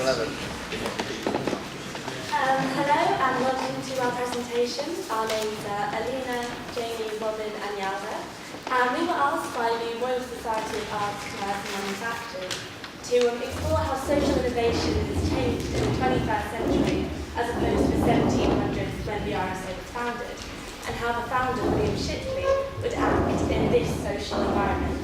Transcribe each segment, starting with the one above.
Hello and welcome to our presentation. Our names are Alina, Jaini, Robyn and Yalda. And we were asked by the Royal Society of Arts, Commerce and Manufacturing to explore how social innovation has changed in the 21st century as opposed to the 1700s when the RSA was founded, and how the founder, William Shipley, would act in this social environment.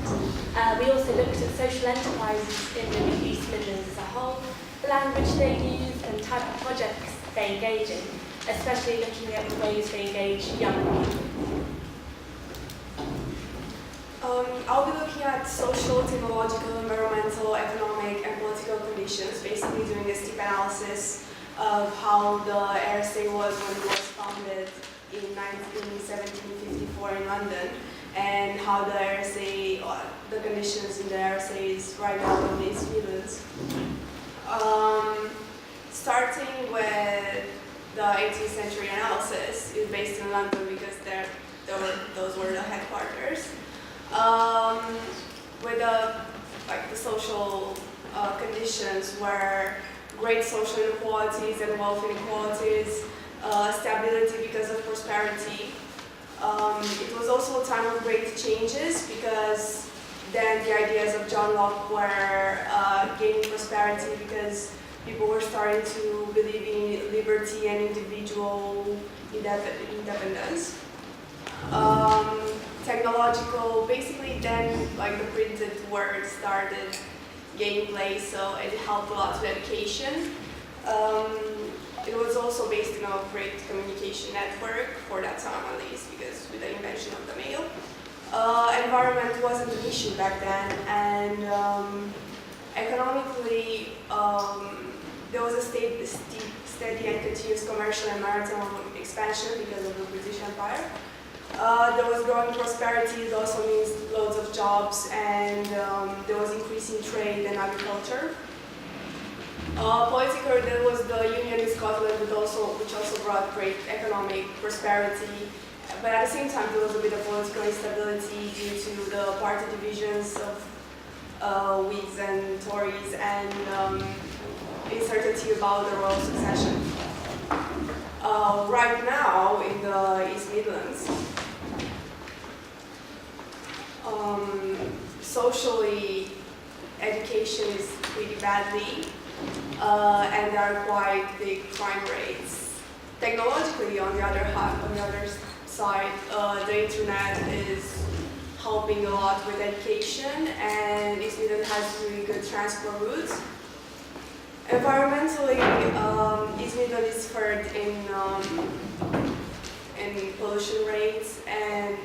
We also looked at social enterprises in the East Midlands as a whole, the language they use and type of projects they engage in, especially looking at the ways they engage young people. I'll be looking at social, technological, environmental, economic and political conditions, basically doing a deep analysis of how the RSA was when it was founded in 1754 in London, and how the RSA, or the conditions in the RSA is right now in the East Midlands. Starting with the 18th century analysis is based in London because those were the headquarters. With the social conditions were great social inequalities and wealth inequalities, stability because of prosperity. It was also a time of great changes because then the ideas of John Locke were gaining prosperity because people were starting to believe in liberty and individual independence. Technological, basically then the printed word started gaining place, so it helped a lot with education. It was also based on a great communication network for that time at least, because with the invention of the mail. Environment wasn't an issue back then, and economically there was a steady and continuous commercial and maritime expansion because of the British Empire. There was growing prosperity, it also means loads of jobs, and there was increasing trade and agriculture. Politically, there was the Union in Scotland, which also brought great economic prosperity. But at the same time, there was a bit of political instability due to the party divisions of Whigs and Tories and uncertainty about the royal succession. Right now, in the East Midlands, socially, education is pretty badly, and there are quite big crime rates. Technologically, on the other side, the internet is helping a lot with education, and East Midlands has really good transport routes. Environmentally, East Midlands is third in pollution rates,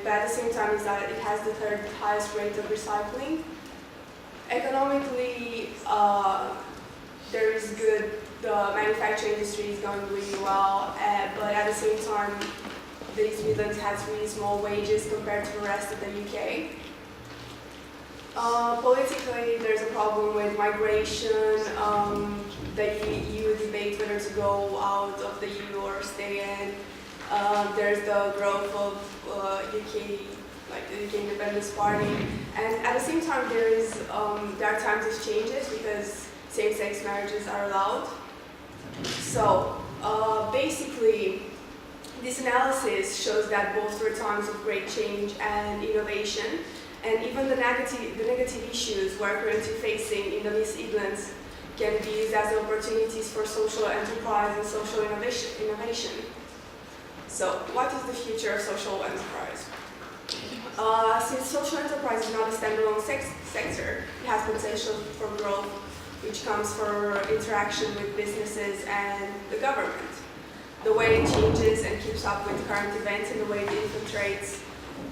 but at the same time, it has the third highest rate of recycling. Economically, there is good. The manufacturing industry is going really well, but at the same time, the East Midlands has really small wages compared to the rest of the UK. Politically, there's a problem with migration. The EU debate whether to go out of the EU or stay in. There's the growth of UK, the UK Independence Party, and at the same time, there are times of changes because same-sex marriages are allowed. So basically, this analysis shows that both were times of great change and innovation, and even the negative issues we're currently facing in the East Midlands can be used as opportunities for social enterprise and social innovation. So, what is the future of social enterprise? Since social enterprise is not a standalone sector, it has potential for growth, which comes from interaction with businesses and the government. The way it changes and keeps up with current events and the way it infiltrates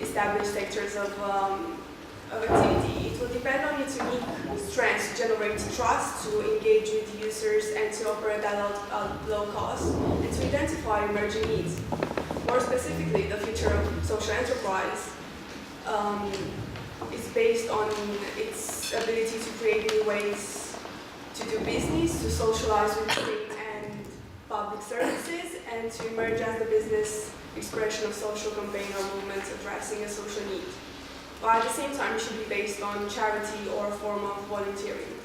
established sectors of activity. It will depend on its unique strengths to generate trust, to engage with users, and to operate at low cost, and to identify emerging needs. More specifically, the future of social enterprise is based on its ability to create new ways to do business, to socialize with state and public services, and to emerge as the business expression of social campaign or movements addressing a social need. But at the same time, it should be based on charity or a form of volunteering.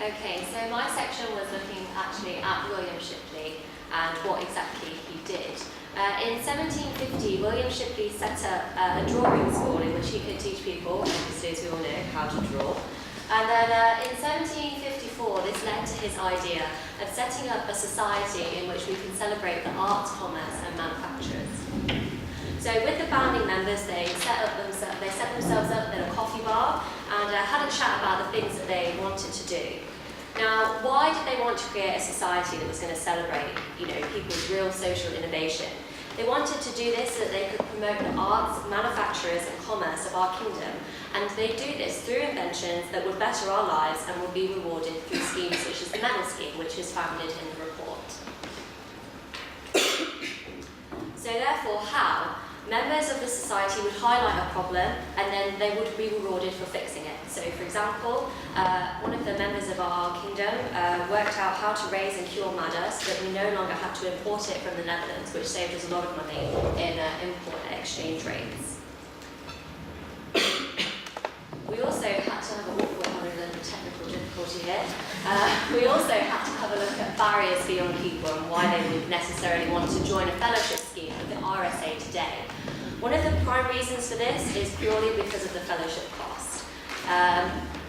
Okay, so my section was looking actually at William Shipley and what exactly he did. In 1750, William Shipley set up a drawing school in which he could teach people, obviously as we all know, how to draw. And then in 1754, this led to his idea of setting up a society in which we can celebrate the arts, commerce and manufacturers. So with the founding members, they set themselves up in a coffee bar and had a chat about the things that they wanted to do. Now, why did they want to create a society that was going to celebrate, people's real social innovation? They wanted to do this so that they could promote the arts, manufacturers and commerce of our kingdom, and they do this through inventions that would better our lives and would be rewarded through schemes such as the medal scheme, which is founded in the report. So therefore, how? Members of the society would highlight a problem and then they would be rewarded for fixing it. So for example, one of the members of our kingdom worked out how to raise and cure madder so that we no longer had to import it from the Netherlands, which saved us a lot of money in import and exchange rates. We also had to have a look at the technical difficulty here. We also had to have a look at barriers for young people and why they would necessarily want to join a fellowship scheme with the RSA today. One of the prime reasons for this is purely because of the fellowship cost.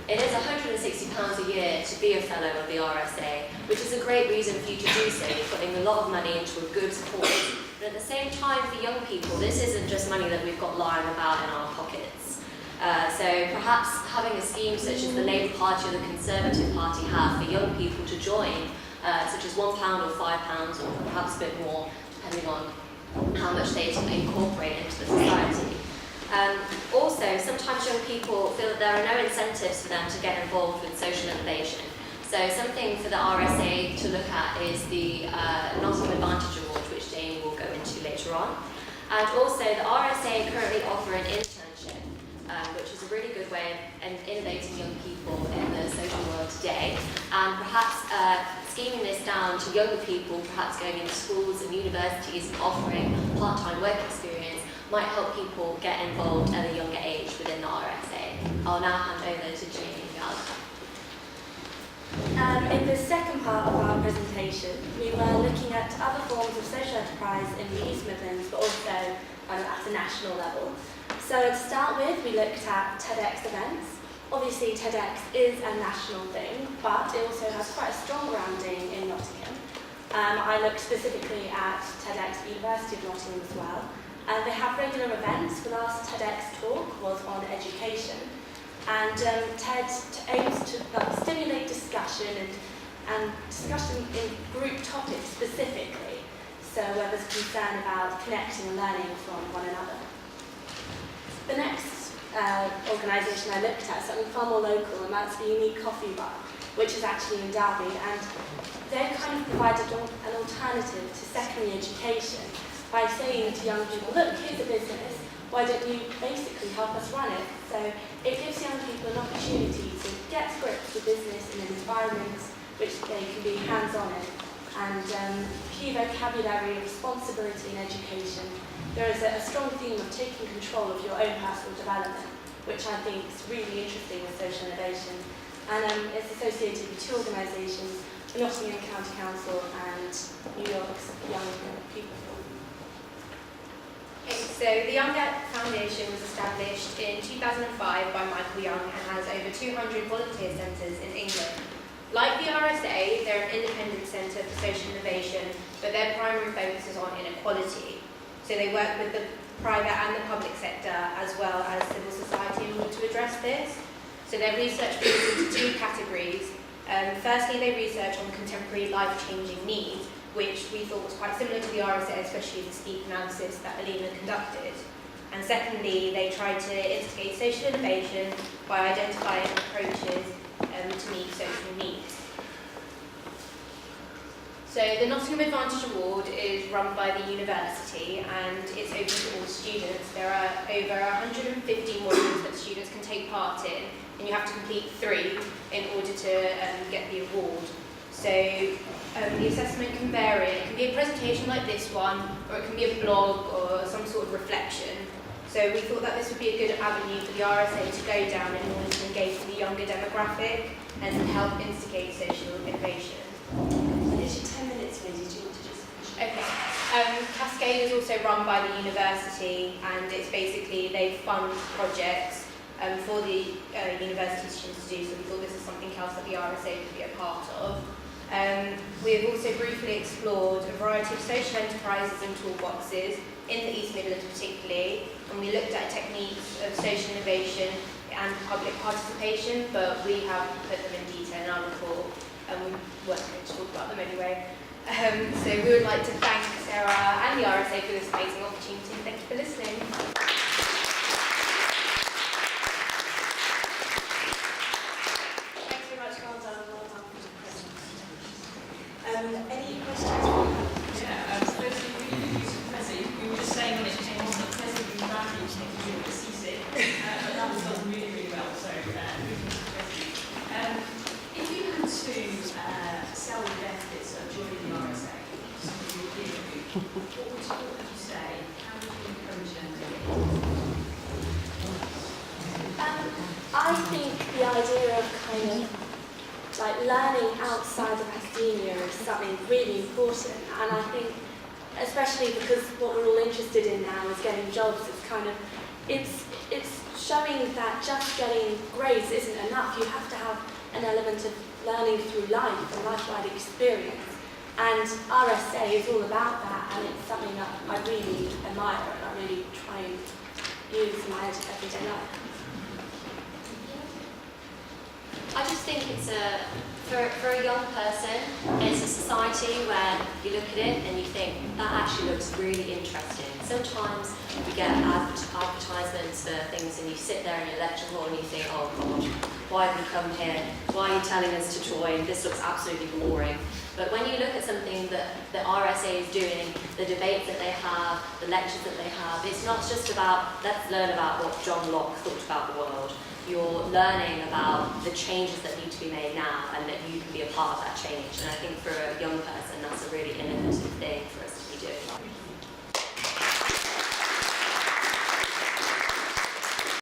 It is £160 a year to be a fellow of the RSA, which is a great reason for you to do so. You're putting a lot of money into a good cause. But at the same time, for young people, this isn't just money that we've got lying about in our pockets. So perhaps having a scheme such as the Labour Party or the Conservative Party have for young people to join, such as £1 or £5 or perhaps a bit more, depending on how much they incorporate into the society. Also, sometimes young people feel that there are no incentives for them to get involved with social innovation. So something for the RSA to look at is the Nottingham Advantage Award, which Jaini will go into later on. And also, the RSA currently offer an internship, which is a really good way of innovating young people in the social world today. And perhaps scheming this down to younger people, perhaps going into schools and universities and offering part-time work experience, might help people get involved at a younger age within the RSA. I'll now hand over to Jaini and Yalda. In the second part of our presentation, we were looking at other forms of social enterprise in the East Midlands, but also at a national level. So to start with, we looked at TEDx events. Obviously, TEDx is a national thing, but it also has quite a strong grounding in Nottingham. I looked specifically at TEDx University of Nottingham as well. They have regular events. The last TEDx talk was on education. And TED aims to stimulate discussion and discussion in group topics specifically. So where there's concern about connecting and learning from one another. The next organisation I looked at, something far more local, and that's the Unique Coffee Bar, which is actually in Derby, and they kind of provided an alternative to secondary education by saying to young people, look, here's a business, why don't you basically help us run it? So it gives young people an opportunity to get to grips with business in an environment which they can be hands-on in, and key vocabulary, responsibility in education. There is a strong theme of taking control of your own personal development, which I think is really interesting with social innovation. And it's associated with two organisations, the Nottingham County Council and New York's Young People Forum. Okay, so the Young Foundation was established in 2005 by Michael Young and has over 200 volunteer centres in England. Like the RSA, they're an independent centre for social innovation, but their primary focus is on inequality. So they work with the private and the public sector as well as civil society in order to address this. So their research falls into two categories. Firstly, they research on contemporary life-changing needs, which we thought was quite similar to the RSA, especially the sleep analysis that Alina conducted. And secondly, they try to instigate social innovation by identifying approaches to meet social needs. So the Nottingham Advantage Award is run by the university and it's open to all students. There are over 150 modules that students can take part in, and you have to complete 3 in order to get the award. So the assessment can vary. It can be a presentation like this one, or it can be a blog or some sort of reflection. So we thought that this would be a good avenue for the RSA to go down in order to engage with the younger demographic and help instigate social innovation. It's your 10 minutes, Lizzie. Do you want to just finish? Okay. Cascade is also run by the university, and it's basically they fund projects for the university students to do. So we thought this is something else that the RSA could be a part of. We have also briefly explored a variety of social enterprises and toolboxes in the East Midlands particularly, and we looked at techniques of social innovation and public participation, but we have put them in detail in our report, and we weren't going to talk about them anyway. So we would like to thank Sarah and the RSA for this amazing opportunity. Thank you for listening. Thanks very much, well done. Any questions? Yeah, so it's really useful present. We were just saying when it came on that present and value things we were seasick, but that was done really, really well. So, if you had to sell the benefits of joining the RSA to somebody in your peer group, what would you say? How would you encourage them to do it? I think the idea of kind of like learning outside of academia is something really important, and I think especially because what we're all interested in now is getting jobs, it's showing that just getting grades isn't enough. You have to have an element of learning through life and life-wide experience, and RSA is all about that, and it's something that I really admire and I really try and use in my everyday life. I just think it's for a young person, it's a society where you look at it and you think, that actually looks really interesting. Sometimes you get advertisements for things and you sit there in your lecture hall and you think, oh God, why have we come here? Why are you telling us to join? This looks absolutely boring. But when you look at something that the RSA is doing, the debates that they have, the lectures that they have, it's not just about, let's learn about what John Locke thought about the world. You're learning about the changes that need to be made now and that you can be a part of that change. And I think for a young person, that's a really